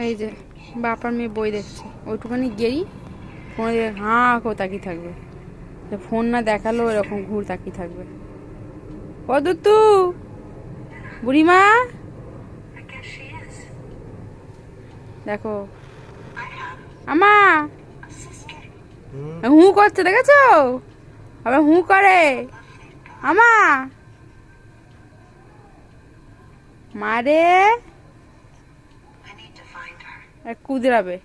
এই যে বাপার মেয়ে বই দেখছে, ওইটুখানি গেই ফোনে দেখে হাঁ কেউ তাকিয়ে থাকবে, ফোন না দেখালেও এরকম ঘুর তাকিয়ে থাকবে। কদুতু বুড়িমা দেখো আমা হু করছে, দেখেছো আবার হু করে আমা মারে কুদরাবে।